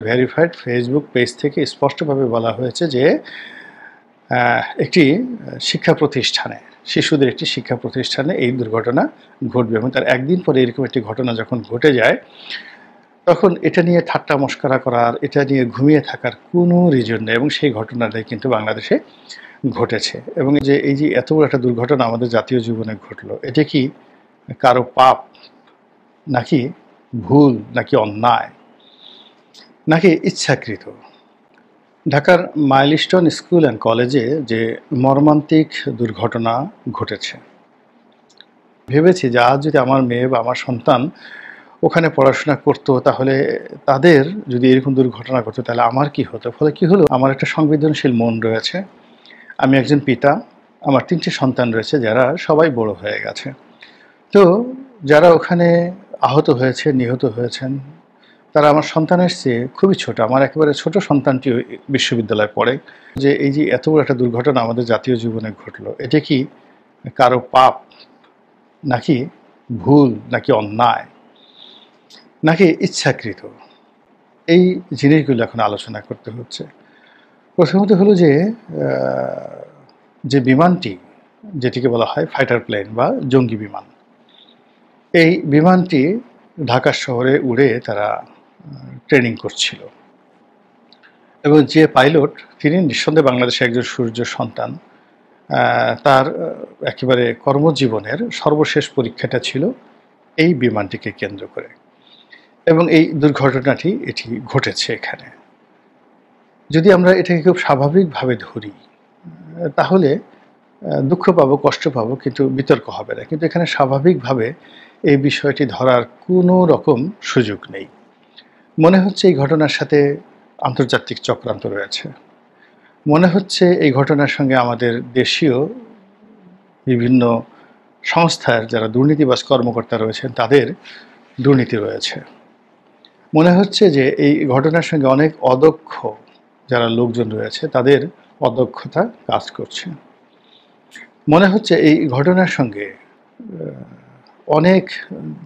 Verified Facebook page থেকে স্পষ্টভাবে বলা হয়েছে যে একটি শিক্ষা প্রতিষ্ঠানে, শিশুদের একটি শিক্ষা প্রতিষ্ঠানে এই দুর্ঘটনা ঘটবে এবং তার একদিন পরে এরকম একটি ঘটনা যখন ঘটে যায়, তখন এটা নিয়ে ঠাট্টা মশকরা করার, এটা নিয়ে ঘুমিয়ে থাকার কোনো রিজন নেই এবং সেই ঘটনাটাই কিন্তু বাংলাদেশে ঘটেছে। এবং এই যে এত বড় একটা দুর্ঘটনা আমাদের জাতীয় জীবনে ঘটলো, এটা কি কারো পাপ, নাকি ভুল, নাকি অন্যায়, নাকি ইচ্ছাকৃত? ঢাকার মাইলস্টোন স্কুল অ্যান্ড কলেজে যে মর্মান্তিক দুর্ঘটনা ঘটেছে, ভেবেছি যে আজ যদি আমার মেয়ে বা আমার সন্তান ওখানে পড়াশোনা করতো, তাহলে তাদের যদি এরকম দুর্ঘটনা ঘটতো তাহলে আমার কি হতো। ফলে কি হলো, আমার একটা সংবেদনশীল মন রয়েছে, আমি একজন পিতা, আমার 3টি সন্তান রয়েছে যারা সবাই বড় হয়ে গেছে। তো যারা ওখানে আহত হয়েছে, নিহত হয়েছেন, তারা আমার সন্তানের চেয়ে খুবই ছোট। আমার একেবারে ছোট সন্তানটিও বিশ্ববিদ্যালয়ে পড়ে। এই যে এত বড় একটা দুর্ঘটনা আমাদের জাতীয় জীবনে ঘটলো, এটা কি কারো পাপ, নাকি ভুল, নাকি অন্যায়, নাকি ইচ্ছাকৃত? এই জিনিসগুলো এখন আলোচনা করতে হচ্ছে। প্রথমত হলো যে বিমানটি, যেটিকে বলা হয় ফাইটার প্লেন বা জঙ্গি বিমান, এই বিমানটি ঢাকা শহরে উড়ে তারা ট্রেনিং করছিল এবং যে পাইলট, তিনি নিঃসন্দেহে বাংলাদেশের একজন সূর্য সন্তান। তার একেবারে কর্মজীবনের সর্বশেষ পরীক্ষাটা ছিল এই বিমানটিকে কেন্দ্র করে এবং এই দুর্ঘটনাটি এটি ঘটেছে এখানে। যদি আমরা এটাকে খুব স্বাভাবিকভাবে ধরি, তাহলে দুঃখ পাবো, কষ্ট পাবো, কিন্তু বিতর্ক হবে না। কিন্তু এখানে স্বাভাবিকভাবে এই বিষয়টি ধরার কোনো রকম সুযোগ নেই। মনে হচ্ছে এই ঘটনার সাথে আন্তর্জাতিক চক্রান্ত রয়েছে। মনে হচ্ছে এই ঘটনার সঙ্গে আমাদের দেশীয় বিভিন্ন সংস্থার যারা দুর্নীতিবাজ কর্মকর্তা রয়েছেন তাদের দুর্নীতি রয়েছে। মনে হচ্ছে যে এই ঘটনার সঙ্গে অনেক অদক্ষ যারা লোকজন রয়েছে তাদের অদক্ষতা কাজ করছে। মনে হচ্ছে এই ঘটনার সঙ্গে অনেক,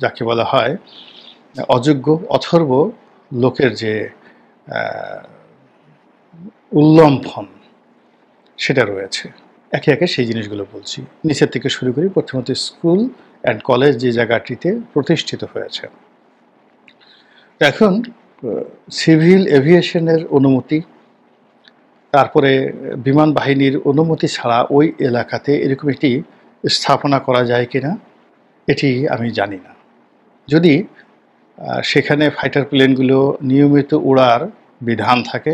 যাকে বলা হয় অযোগ্য অথর্ব লোকের যে উল্লম্ফন, সেটা রয়েছে। একে একে সেই জিনিসগুলো বলছি, নিচের থেকে শুরু করি। প্রথমত স্কুল অ্যান্ড কলেজ যে জায়গাটিতে প্রতিষ্ঠিত হয়েছে, এখন সিভিল এভিয়েশনের অনুমতি, তারপরে বিমান বাহিনীর অনুমতি ছাড়া ওই এলাকাতে এরকম একটি স্থাপনা করা যায় কিনা এটি আমি জানি না। যদি সেখানে ফাইটার প্লেনগুলো নিয়মিত উড়ার বিধান থাকে,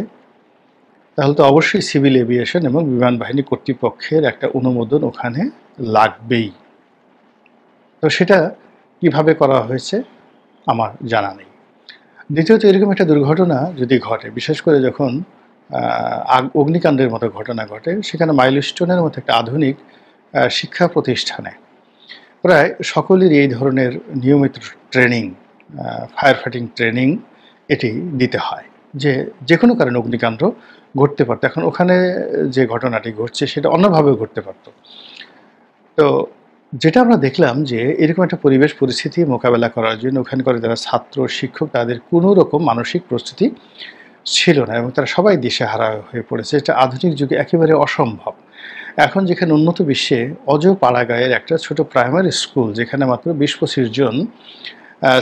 তাহলে তো অবশ্যই সিভিল এভিয়েশন এবং বিমান বাহিনী কর্তৃপক্ষের একটা অনুমোদন ওখানে লাগবেই। তো সেটা কিভাবে করা হয়েছে আমার জানা নেই। দ্বিতীয়ত, এরকম একটা দুর্ঘটনা যদি ঘটে, বিশেষ করে যখন অগ্নিকাণ্ডের মতো ঘটনা ঘটে, সেখানে মাইলস্টোনের মতো একটা আধুনিক শিক্ষা প্রতিষ্ঠানে প্রায় সকলেরই এই ধরনের নিয়মিত ট্রেনিং, ফায়ার ফাইটিং ট্রেনিং এটি দিতে হয়, যে কোনো কারণে অগ্নিকাণ্ড ঘটতে পারত। এখন ওখানে যে ঘটনাটি ঘটছে সেটা অন্যভাবেও ঘটতে পারত। তো যেটা আমরা দেখলাম যে এরকম একটা পরিবেশ পরিস্থিতি মোকাবেলা করার জন্য ওখানকার যারা ছাত্র শিক্ষক, তাদের কোনো রকম মানসিক প্রস্তুতি ছিল না এবং তারা সবাই দিশেহারা হয়ে পড়েছে। এটা আধুনিক যুগে একেবারে অসম্ভব। এখন যেখানে উন্নত বিশ্বে পাড়াগাঁয়ের একটা ছোট প্রাইমারি স্কুল, যেখানে মাত্র ২০-২৫ জন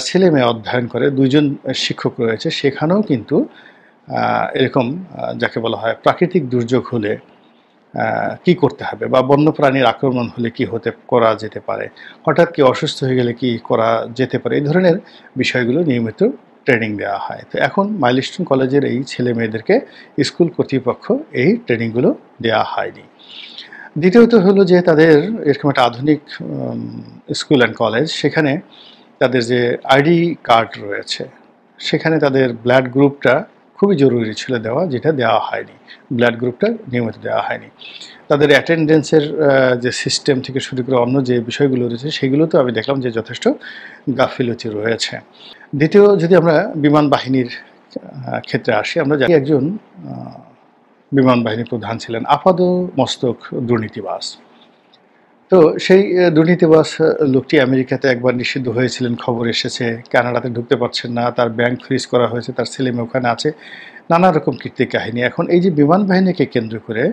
ছেলে মেয়ে অধ্যয়ন করে, 2 জন শিক্ষক রয়েছে, সেখানেও কিন্তু এরকম যাকে বলা হয় প্রাকৃতিক দুর্যোগ হলে কি করতে হবে, বা বন্যপ্রাণীর আক্রমণ হলে কি করা যেতে পারে, হঠাৎ কি অসুস্থ হয়ে গেলে কি করা যেতে পারে, এই ধরনের বিষয়গুলো নিয়মিত ট্রেনিং দেওয়া হয়। তো এখন মাইলস্টোন কলেজের এই ছেলে মেয়েদেরকে স্কুল কর্তৃপক্ষ এই ট্রেনিংগুলো দেওয়া হয়নি। দ্বিতীয়ত হলো যে তাদের এরকম একটা আধুনিক স্কুল অ্যান্ড কলেজ, সেখানে তাদের যে আইডি কার্ড রয়েছে, সেখানে তাদের ব্লাড গ্রুপটা খুবই জরুরি ছিল দেওয়া, যেটা দেওয়া হয়নি। ব্লাড গ্রুপটা নিয়মিত দেওয়া হয়নি। তাদের অ্যাটেন্ডেন্সের যে সিস্টেম থেকে শুরু করে অন্য যে বিষয়গুলো রয়েছে, সেগুলোতেও আমি দেখলাম যে যথেষ্ট গাফিলতি রয়েছে। দ্বিতীয়, যদি আমরা বিমান বাহিনীর ক্ষেত্রে আসি, আমরা জানি একজন বিমান বাহিনী প্রধান ছিলেন আপাদমস্তক দুর্নীতিবাজ। তো সেই দুর্নীতিবাজ লোকটি আমেরিকাতে একবার নিষিদ্ধ হয়েছিলেন, খবর এসেছে। কানাডাতে ঢুকতে পারছেন না, তার ব্যাংক ফ্রিজ করা হয়েছে, তার ছেলেমেয়ে ওখানে আছে। নানা রকম কীর্তি কাহিনী। এখন এই যে বিমান বাহিনীকে কেন্দ্র করে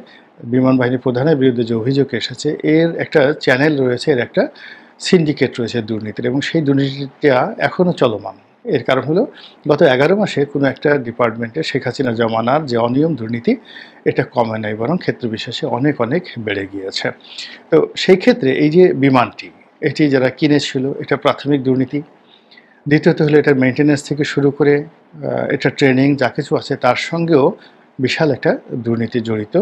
বিমান বাহিনী প্রধানের বিরুদ্ধে যে অভিযোগ এসেছে, এর একটা চ্যানেল রয়েছে, এর একটা সিন্ডিকেট রয়েছে দুর্নীতির, এবং সেই দুর্নীতিটা এখনও চলমান। এর কারণ হলো গত 11 মাসে কোনো একটা ডিপার্টমেন্টে শেখ হাসিনা জমানার যে অনিয়ম দুর্নীতি, এটা কমে নাই, বরং ক্ষেত্র বিশেষে অনেক অনেক বেড়ে গিয়েছে। তো সেই ক্ষেত্রে এই যে বিমানটি, এটি যারা কিনেছিল, এটা প্রাথমিক দুর্নীতি। দ্বিতীয়ত হলো এটার মেইনটেন্যান্স থেকে শুরু করে এটা ট্রেনিং যা কিছু আছে, তার সঙ্গেও বিশাল একটা দুর্নীতি জড়িত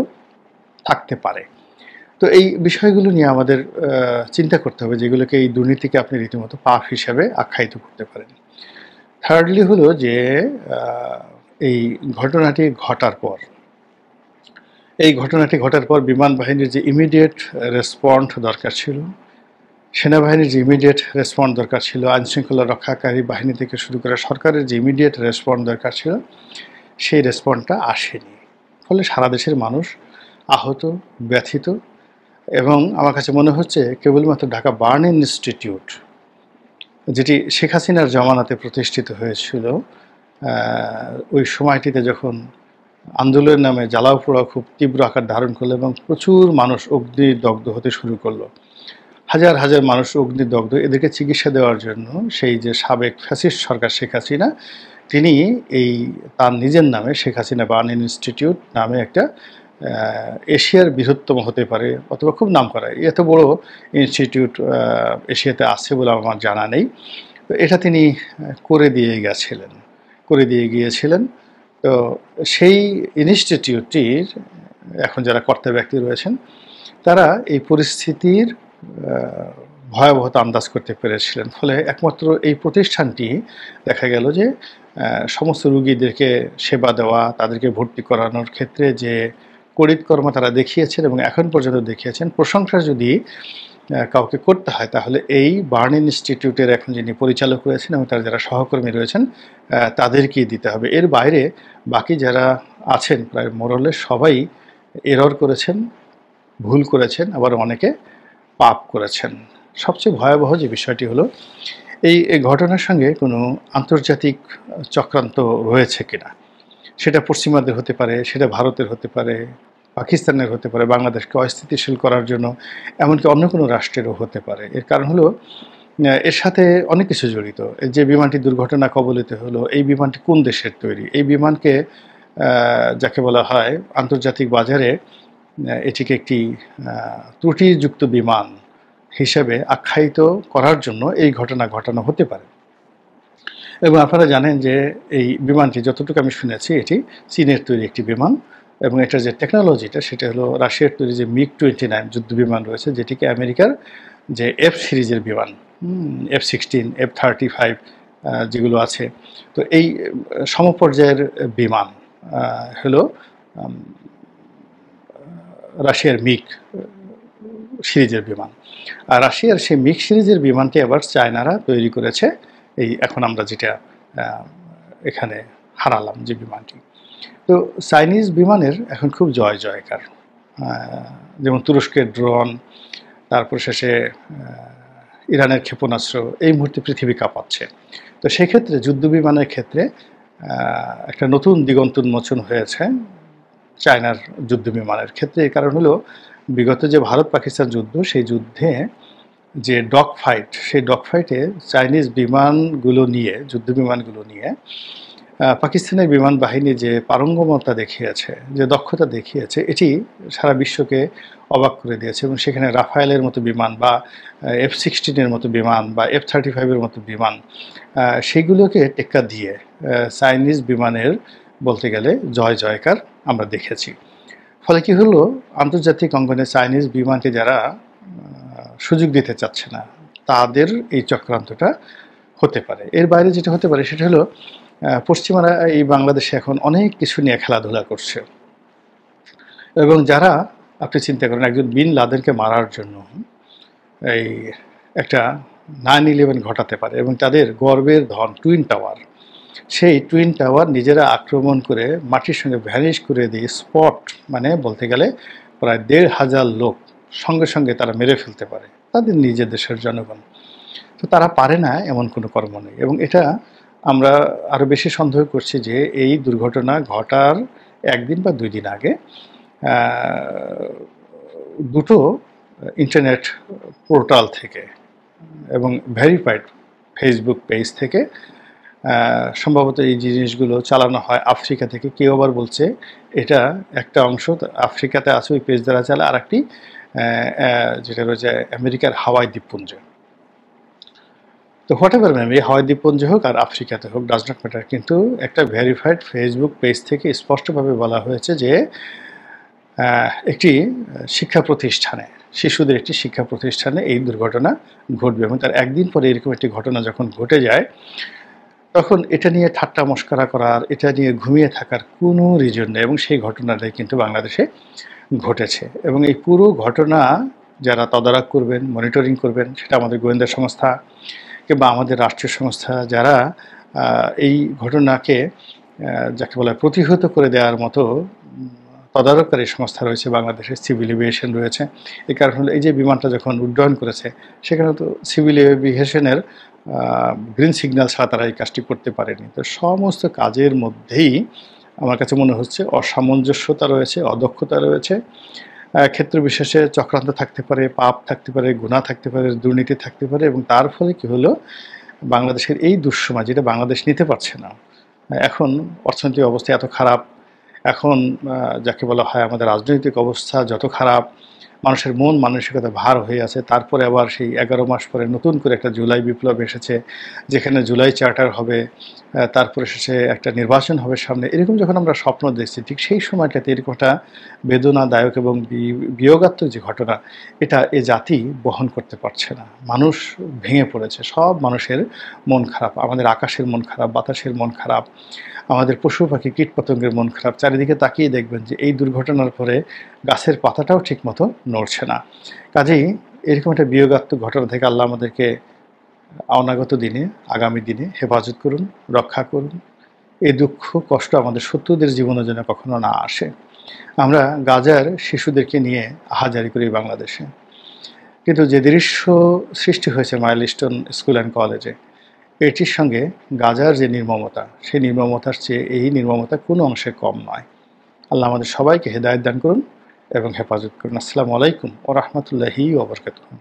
থাকতে পারে। তো এই বিষয়গুলো নিয়ে আমাদের চিন্তা করতে হবে, যেগুলোকে এই দুর্নীতিকে আপনি রীতিমতো পাপ হিসাবে আখ্যায়িত করতে পারেন। থার্ডলি হলো যে এই ঘটনাটি ঘটার পর বিমান বাহিনীর যে ইমিডিয়েট রেসপন্ড দরকার ছিল, সেনাবাহিনীর যে ইমিডিয়েট রেসপন্ড দরকার ছিল, আইনশৃঙ্খলা রক্ষাকারী বাহিনী থেকে শুরু করে সরকারের যে ইমিডিয়েট রেসপন্ড দরকার ছিল, সেই রেসপন্ডটা আসেনি। ফলে সারা দেশের মানুষ আহত, ব্যথিত। এবং আমার কাছে মনে হচ্ছে কেবলমাত্র ঢাকা বার্ন ইনস্টিটিউট, যেটি শেখ হাসিনার জমানাতে প্রতিষ্ঠিত হয়েছিল, ওই সময়টিতে যখন আন্দোলনের নামে জ্বালাও পোড়াও খুব তীব্র আকার ধারণ করলো এবং প্রচুর মানুষ অগ্নিদগ্ধ হতে শুরু করলো, হাজার হাজার মানুষ অগ্নিদগ্ধ, এদেরকে চিকিৎসা দেওয়ার জন্য সেই যে সাবেক ফ্যাসিস্ট সরকার শেখ হাসিনা, তিনি এই তার নিজের নামে শেখ হাসিনা বার্ন ইনস্টিটিউট নামে একটা এশিয়ার বৃহত্তম হতে পারে অথবা খুব নাম করা এত বড় ইনস্টিটিউট এশিয়াতে আছে বলে আমার জানা নেই। তো এটা তিনি করে দিয়ে গিয়েছিলেন। তো সেই ইনস্টিটিউটটির এখন যারা কর্তা ব্যক্তি রয়েছেন, তারা এই পরিস্থিতির ভয়াবহতা আন্দাজ করতে পেরেছিলেন। ফলে একমাত্র এই প্রতিষ্ঠানটি দেখা গেল যে সমস্ত রুগীদেরকে সেবা দেওয়া, তাদেরকে ভর্তি করানোর ক্ষেত্রে যে করিতকর্ম তারা দেখিয়েছেন এবং এখন পর্যন্ত দেখিয়েছেন, প্রশংসা যদি কাউকে করতে হয় তাহলে এই বার্ন ইনস্টিটিউটের এখন যিনি পরিচালক রয়েছেন এবং তার যারা সহকর্মী রয়েছেন, তাদেরকেই দিতে হবে। এর বাইরে বাকি যারা আছেন প্রায় মোরলে সবাই এরর করেছেন, ভুল করেছেন, আবার অনেকে পাপ করেছেন। সবচেয়ে ভয়াবহ যে বিষয়টি হলো, এই ঘটনার সঙ্গে কোনো আন্তর্জাতিক চক্রান্ত রয়েছে কিনা। সেটা পশ্চিমাদের হতে পারে, সেটা ভারতের হতে পারে, পাকিস্তানের হতে পারে, বাংলাদেশকে অস্থিতিশীল করার জন্য, এমনকি অন্য কোনো রাষ্ট্রেরও হতে পারে। এর কারণ হলো এর সাথে অনেক কিছু জড়িত। যে বিমানটি দুর্ঘটনা কবলিত হলো, এই বিমানটি কোন দেশের তৈরি? এই বিমানকে যাকে বলা হয় আন্তর্জাতিক বাজারে এটিকে একটি ত্রুটিযুক্ত বিমান হিসেবে আখ্যায়িত করার জন্য এই ঘটনা ঘটানো হতে পারে। এবং আপনারা জানেন যে এই বিমানটি, যতটুকু আমি শুনেছি, এটি চীনের তৈরি একটি বিমান এবং এটার যে টেকনোলজিটা সেটা হলো রাশিয়ার তৈরি যে MiG-29 যুদ্ধ বিমান রয়েছে, যেটিকে আমেরিকার যে F সিরিজের বিমান, F-16, F-35 যেগুলো আছে, তো এই সমপর্যায়ের বিমান হলো রাশিয়ার মিগ সিরিজের বিমান। আর রাশিয়ার সেই মিগ সিরিজের বিমানটি আবার চায়নারা তৈরি করেছে, এই এখন আমরা যেটা এখানে হারালাম যে বিমানটি। তো চাইনিজ বিমানের এখন খুব জয় জয়কার, যেমন তুরস্কের ড্রোন, তারপর শেষে ইরানের ক্ষেপণাস্ত্র, এই মুহূর্তে পৃথিবী কাঁপাচ্ছে। তো সেক্ষেত্রে যুদ্ধ বিমানের ক্ষেত্রে একটা নতুন দিগন্ত উন্মোচন হয়েছে চায়নার যুদ্ধ বিমানের ক্ষেত্রে। এই কারণ হলো বিগত যে ভারত পাকিস্তান যুদ্ধ, সেই যুদ্ধে যে ডগ ফাইট, সেই ডগ ফাইটে চাইনিজ বিমানগুলো নিয়ে, যুদ্ধ বিমানগুলো নিয়ে পাকিস্তানের বিমান বাহিনী যে পারঙ্গমতা দেখিয়েছে, যে দক্ষতা দেখিয়েছে, এটি সারা বিশ্বকে অবাক করে দিয়েছে। এবং সেখানে রাফায়েলের মতো বিমান বা F-16 মতো বিমান বা F-35 মতো বিমান, সেগুলোকে টেক্কা দিয়ে চাইনিজ বিমানের বলতে গেলে জয় জয়কার আমরা দেখেছি। ফলে কি হলো, আন্তর্জাতিক অঙ্গনে চাইনিজ বিমানকে যারা সুযোগ দিতে চাচ্ছে না, তাদের এই চক্রান্তটা হতে পারে। এর বাইরে যেটা হতে পারে সেটা হলো পশ্চিমারা এই বাংলাদেশে এখন অনেক কিছু নিয়ে খেলাধুলা করছে, এবং যারা আপনি চিন্তা করেন একজন বিন লাদেনকে মারার জন্য এই একটা 9/11 ঘটাতে পারে, এবং তাদের গর্বের ধন টুইন টাওয়ার, সেই টুইন টাওয়ার নিজেরা আক্রমণ করে মাটির সঙ্গে ভ্যানিশ করে দিয়ে স্পট, মানে বলতে গেলে প্রায় 1,500 লোক সঙ্গে সঙ্গে তারা মেরে ফেলতে পারে তাদের নিজের দেশের জনগণ। তো তারা পারে না এমন কোনো কর্ম নেই, এবং এটা আমরা আরও বেশি সন্দেহ করছি যে এই দুর্ঘটনা ঘটার একদিন বা 2 দিন আগে দুটো ইন্টারনেট পোর্টাল থেকে এবং ভেরিফাইড ফেসবুক পেজ থেকে সম্ভবত এই জিনিসগুলো চালানো হয় আফ্রিকা থেকে। কেউ আবার বলছে এটা একটা অংশ আফ্রিকাতে আছে, ওই পেজ দ্বারা চালায়, আর একটি যেটা রয়েছে আমেরিকার হাওয়াই দ্বীপপুঞ্জ। তো হোয়াট এভার ম্যাম, এই হাওয়াই দ্বীপপুঞ্জ হোক আর আফ্রিকাতে হোক, ডাজ নট ম্যাটার, কিন্তু একটা ভেরিফাইড ফেসবুক পেজ থেকে স্পষ্টভাবে বলা হয়েছে যে একটি শিক্ষা প্রতিষ্ঠানে, শিশুদের একটি শিক্ষা প্রতিষ্ঠানে এই দুর্ঘটনা ঘটবে, এবং তার একদিন পরে এরকম একটি ঘটনা যখন ঘটে যায় তখন এটা নিয়ে ঠাট্টা মশকরা করার, এটা নিয়ে ঘুমিয়ে থাকার কোনো রিজন নেই, এবং সেই ঘটনাটাই কিন্তু বাংলাদেশে ঘটেছে। এবং এই পুরো ঘটনা যারা তদারক করবেন, মনিটরিং করবেন, সেটা আমাদের গোয়েন্দা সংস্থা কিংবা আমাদের রাষ্ট্রীয় সংস্থা, যারা এই ঘটনাকে যাকে বলা প্রতিহত করে দেওয়ার মতো তদারককারী সংস্থা রয়েছে বাংলাদেশের, সিভিল এভিয়েশন রয়েছে। এই কারণ হলো এই যে বিমানটা যখন উড্ডয়ন করেছে সেখানে তো সিভিল এভিয়েশনের গ্রিন সিগন্যাল ছাড়া তারা এই কাজটি করতে পারেনি। তো সমস্ত কাজের মধ্যেই আমার কাছে মনে হচ্ছে অসামঞ্জস্যতা রয়েছে, অদক্ষতা রয়েছে, ক্ষেত্র বিশেষে চক্রান্ত থাকতে পারে, পাপ থাকতে পারে, গুনাহ থাকতে পারে, দুর্নীতি থাকতে পারে, এবং তার ফলে কী হলো, বাংলাদেশের এই দুঃসময় যেটা বাংলাদেশ নিতে পারছে না, এখন অর্থনৈতিক অবস্থা এত খারাপ, এখন যাকে বলা হয় আমাদের রাজনৈতিক অবস্থা যত খারাপ, মানুষের মন মানসিকতা ভার হয়ে আছে, তারপরে আবার সেই 11 মাস পরে নতুন করে একটা জুলাই বিপ্লব এসেছে, যেখানে জুলাই চার্টার হবে, তারপরে শেষে একটা নির্বাচন হবে সামনে, এরকম যখন আমরা স্বপ্ন দেখছি, ঠিক সেই সময়টাতে এরকম একটা বেদনাদায়ক এবং বিয়োগাত্মক যে ঘটনা, এটা এ জাতি বহন করতে পারছে না। মানুষ ভেঙে পড়েছে, সব মানুষের মন খারাপ, আমাদের আকাশের মন খারাপ, বাতাসের মন খারাপ, আমাদের পশু পাখি কীটপতঙ্গের মন খারাপ। চারিদিকে তাকিয়ে দেখবেন যে এই দুর্ঘটনার পরে গাছের পাতাটাও ঠিকমতো নড়ছে না। কাজেই এরকম একটা বিয়োগাত্মক ঘটনা থেকে আল্লাহ আমাদেরকে অনাগত দিনে, আগামী দিনে হেফাজত করুন, রক্ষা করুন। এই দুঃখ কষ্ট আমাদের শত্রুদের জীবনে যেন কখনো না আসে। আমরা গাজার শিশুদেরকে নিয়ে আহাজারি করি বাংলাদেশে, কিন্তু যে দৃশ্য সৃষ্টি হয়েছে মাইলস্টোন স্কুল অ্যান্ড কলেজে, এটির সঙ্গে গাজার যে নির্মমতা, সেই নির্মমতার চেয়ে এই নির্মমতা কোনো অংশে কম নয়। আল্লাহ আমাদের সবাইকে হেদায়েত দান করুন এবং হেফাজত করুন। আসসালামু আলাইকুম ওয়া রাহমাতুল্লাহি ওয়া বারাকাতুহু।